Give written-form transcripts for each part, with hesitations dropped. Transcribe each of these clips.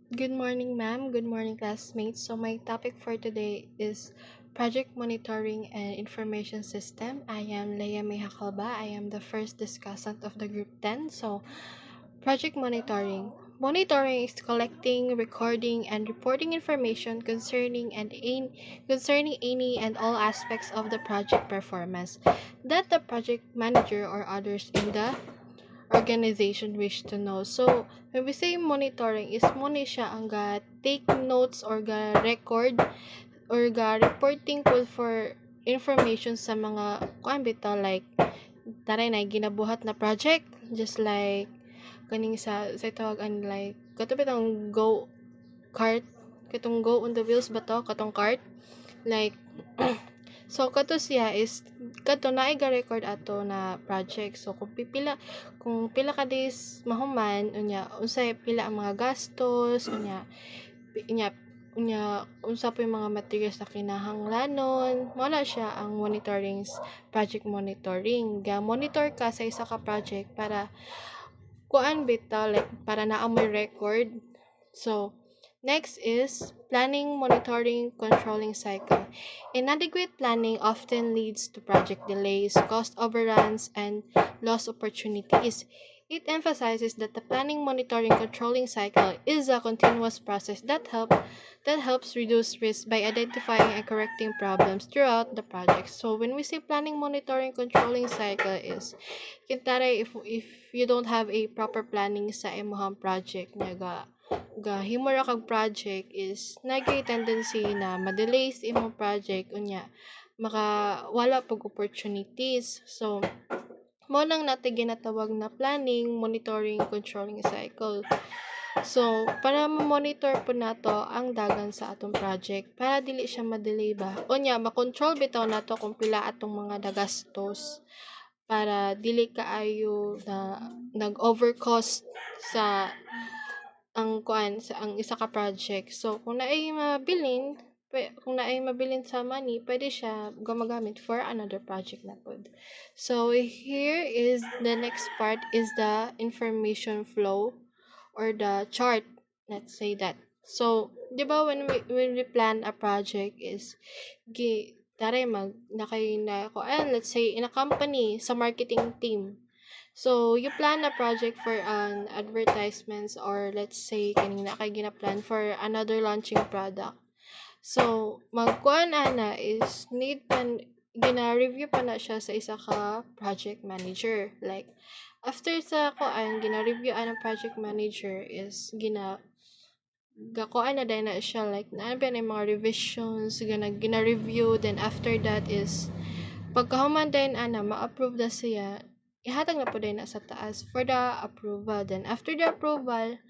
Good morning, ma'am. Good morning, classmates. So, my topic for today is project monitoring and information system. I am Leia Mehakalba. I am the first discussant of the group 10. So, project monitoring. Monitoring is collecting, recording, and reporting information concerning any and all aspects of the project performance that the project manager or others in the organization wish to know. So, when we say monitoring, is moni siya ang ga take notes or ga record or ga reporting po for information sa mga kuan bitaw like taray na ginabuhat na project just like kaning sa tawag like kato bitang go cart katong go on the wheels ba to katong cart like so kato siya is kato na record ato na project. So kung pila ka days mahuman unya unsay pila ang mga gastos unya unsa pa yung mga materials na kinahanglanon mo na siya ang project monitoring. Ga monitor ka sa isa ka project para kuan bitaw like para naa may record. So next is planning, monitoring, controlling cycle. Inadequate planning often leads to project delays, cost overruns, and lost opportunities. It emphasizes that the planning, monitoring, controlling cycle is a continuous process that helps reduce risk by identifying and correcting problems throughout the project. So when we say planning, monitoring, controlling cycle is kintare if you don't have a proper planning sa imong project nga gahimo ra kag project is nagay tendency na ma-delay sa imong project unya wala pag opportunities. So mo nang natin ginatawag na planning, monitoring, controlling cycle. So, para ma-monitor po nato ang dagan sa atong project para dili siya ma-delay ba. Unya, ma-control bitaw nato kung pila atong mga nagastos para dili kaayo na nag-overcost sa ang isa ka project. So, kung naay mabilin sa money, pwede siya gumagamit for another project na pod. So, here is the next part is the information flow or the chart. Let's say that. So, di ba when we plan a project is tara mag na ko and let's say in a company sa marketing team. So, you plan a project for an advertisements or let's say kaning na kay gina-plan for another launching product. So, magkuan ana is gina-review pa na siya sa isa ka project manager. Like, after sa kuan, gina-review ang project manager is gakuan na din na siya like na ba mga revisions gina-review then after that is pagkahuman din ana ma-approve na siya ihatag na po din na sa taas for the approval. Then after the approval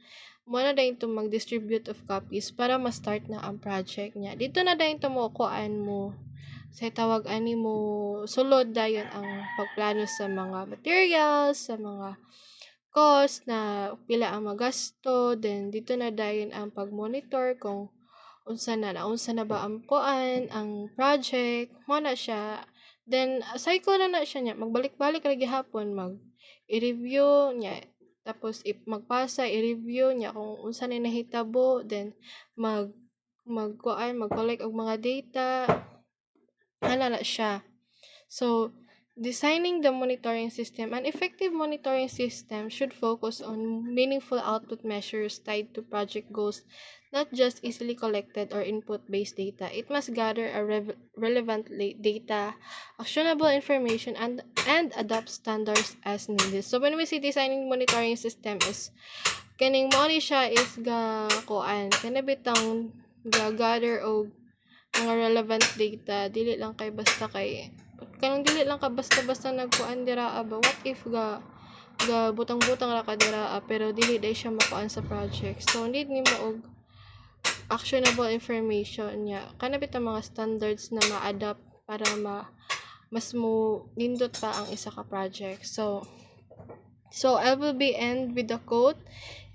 mo na din itong mag-distribute of copies para ma-start na ang project niya. Dito na din ito mo kuan mo sa tawag ani mo sulod dayon ang pagplano sa mga materials, sa mga cost na pila ang magasto, then dito na dayon ang pag-monitor kung unsa na ba ang kuan, ang project, mo na siya. Then cycle na siya niya, magbalik-balik ra gihapon i-review niya tapos magpasa i-review niya kung unsa na nahitabo, then mag-collect og mga data, ana na siya. So, designing the monitoring system. An effective monitoring system should focus on meaningful output measures tied to project goals, not just easily collected or input-based data. It must gather relevant data, actionable information, and adopt standards as needed. So, when we say designing monitoring system is kaning mo ni siya is kana bitang gather og mga relevant data dili lang kay basta kay kanang dili lang ka basta-basta nagkuan dira ba what if ga butang-butang ra ka dira pero dili day siya makuan sa project. So need nimo og actionable information niya kana bitang mga standards na ma-adapt para mas mo nindot pa ang isa ka project. So I will be end with the quote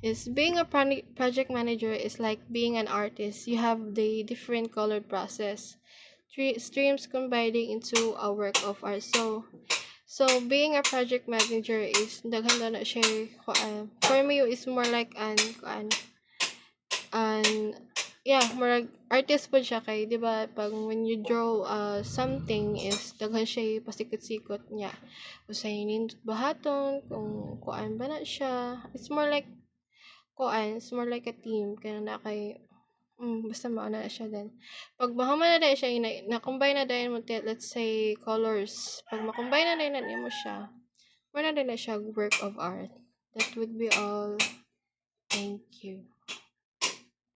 is being a project manager is like being an artist. You have the different colored process, three streams combining into a work of art. So being a project manager is daghan na siya for me is more like an yeah, murag artist po siya kay 'di ba pag when you draw something is daghan siya pasikot-sikot niya. Usahay nindot buhaton kung kuan ba na siya. It's more like kuan, it's more like a team kaya na kay basta mao na siya din. Pag mahuman na din siya na-combine na din mo let's say colors. Pag ma-combine na din na nimo siya, wala na din na siya work of art. That would be all. Thank you.